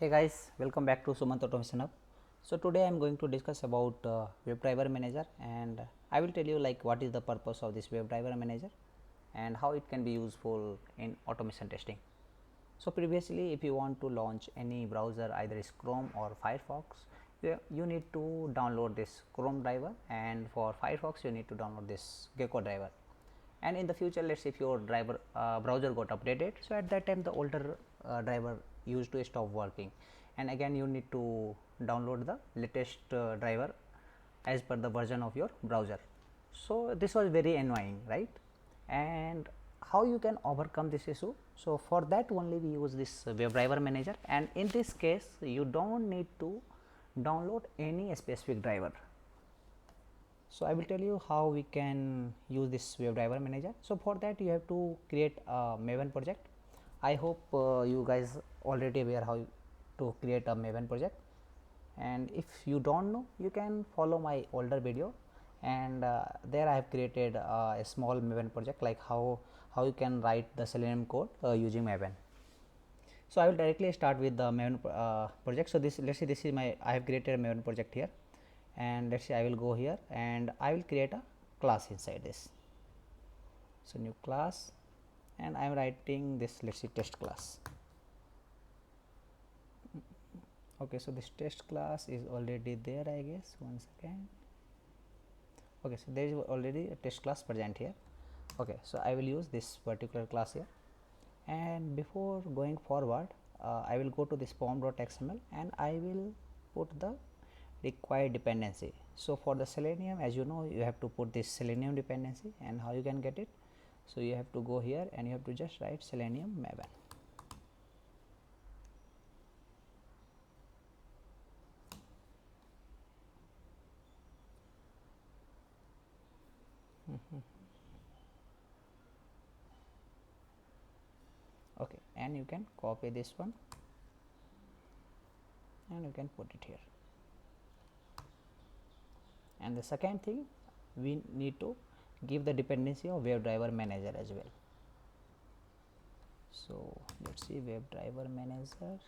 Hey guys, welcome back to Sumant Automation Hub. So today I am going to discuss about WebDriver Manager, and I will tell you like what is the purpose of this WebDriver Manager and how it can be useful in automation testing. So previously, if you want to launch any browser, either is Chrome or Firefox, you need to download this Chrome driver, and for Firefox you need to download this Gecko driver. And in the future, let's say if your browser got updated, so at that time the older driver used to stop working, and again you need to download the latest driver as per the version of your browser. So this was very annoying, right? And how you can overcome this issue? So for that only we use this WebDriver Manager, and in this case you don't need to download any specific driver. So I will tell you how we can use this WebDriver Manager. So for that you have to create a Maven project. I hope you guys already aware how to create a Maven project, and if you don't know, you can follow my older video, and there I have created a small Maven project, like how you can write the Selenium code using Maven. So I will directly start with the Maven project. So this, let's say this is I have created a Maven project here, and let's say I will go here and I will create a class inside this. So new class, and I am writing this, let's say test class. Okay, so this test class is already there, I guess. One second. Okay, so there is already a test class present here. Okay, so I will use this particular class here, and before going forward I will go to this form.xml and I will put the required dependency. So for the Selenium, as you know, you have to put this Selenium dependency, and how you can get it? So you have to go here and you have to just write Selenium Maven. Okay, and you can copy this one and you can put it here. And the second thing, we need to give the dependency of WebDriver Manager as well. So let's see WebDriver Manager.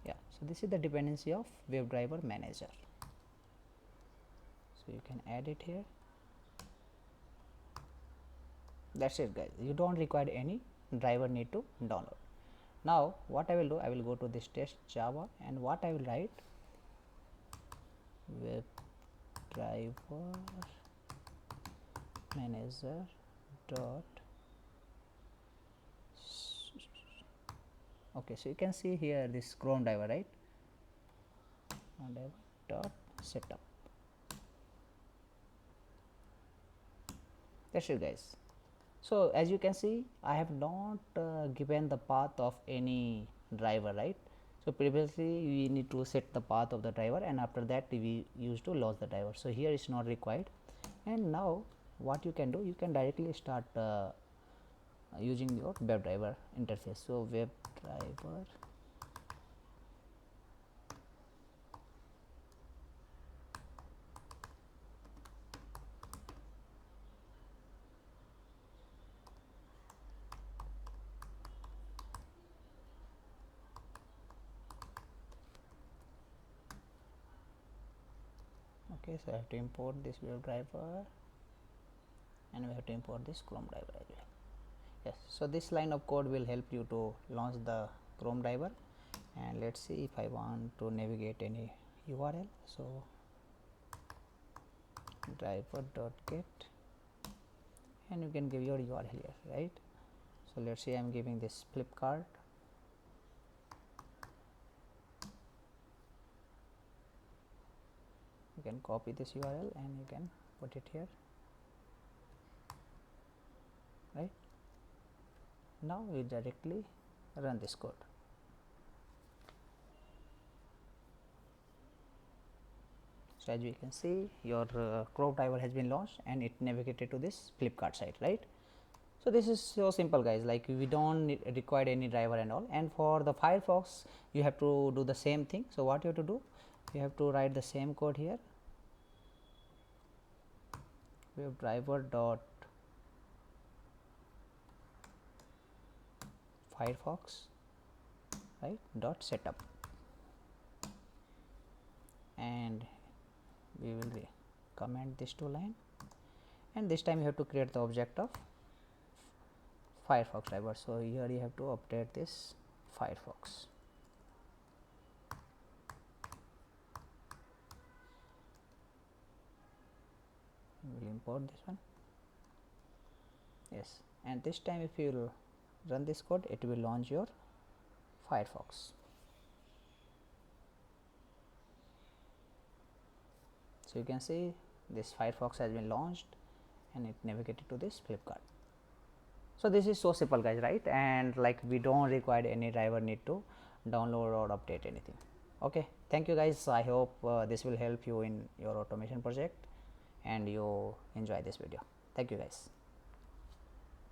Yeah, so this is the dependency of WebDriver Manager. So you can add it here. That's it guys, you don't require any driver need to download. Now what I will do, I will go to this test Java, and what I will write, WebDriver Manager dot. Okay, so you can see here this Chrome driver, right? Dot setup. That's it guys. So as you can see, I have not given the path of any driver, right? So previously we need to set the path of the driver, and after that we used to launch the driver. So here is not required. And now what you can do, you can directly start using your WebDriver interface. So WebDriver, okay, so I have to import this WebDriver, and we have to import this Chrome driver as well. Yes, so this line of code will help you to launch the Chrome driver. And let's see if I want to navigate any URL. So driver.get, and you can give your URL here, right? So let's say I'm giving this Flipkart. You can copy this URL and you can put it here, right? Now we directly run this code. So as you can see, your Chrome driver has been launched and it navigated to this Flipkart site, right? So this is so simple guys, like we don't require any driver and all. And for the Firefox, you have to do the same thing. So what you have to do, you have to write the same code here, WebDriver dot Firefox, right, dot setup, and we will comment this two line, and this time you have to create the object of Firefox driver. So here you have to update this Firefox. We will import this one. Yes, and this time if you will run this code, it will launch your Firefox. So you can see this Firefox has been launched and it navigated to this Flipkart. So this is so simple, guys, right? And like we don't require any driver need to download or update anything. Okay, thank you guys. I hope this will help you in your automation project and you enjoy this video. Thank you guys.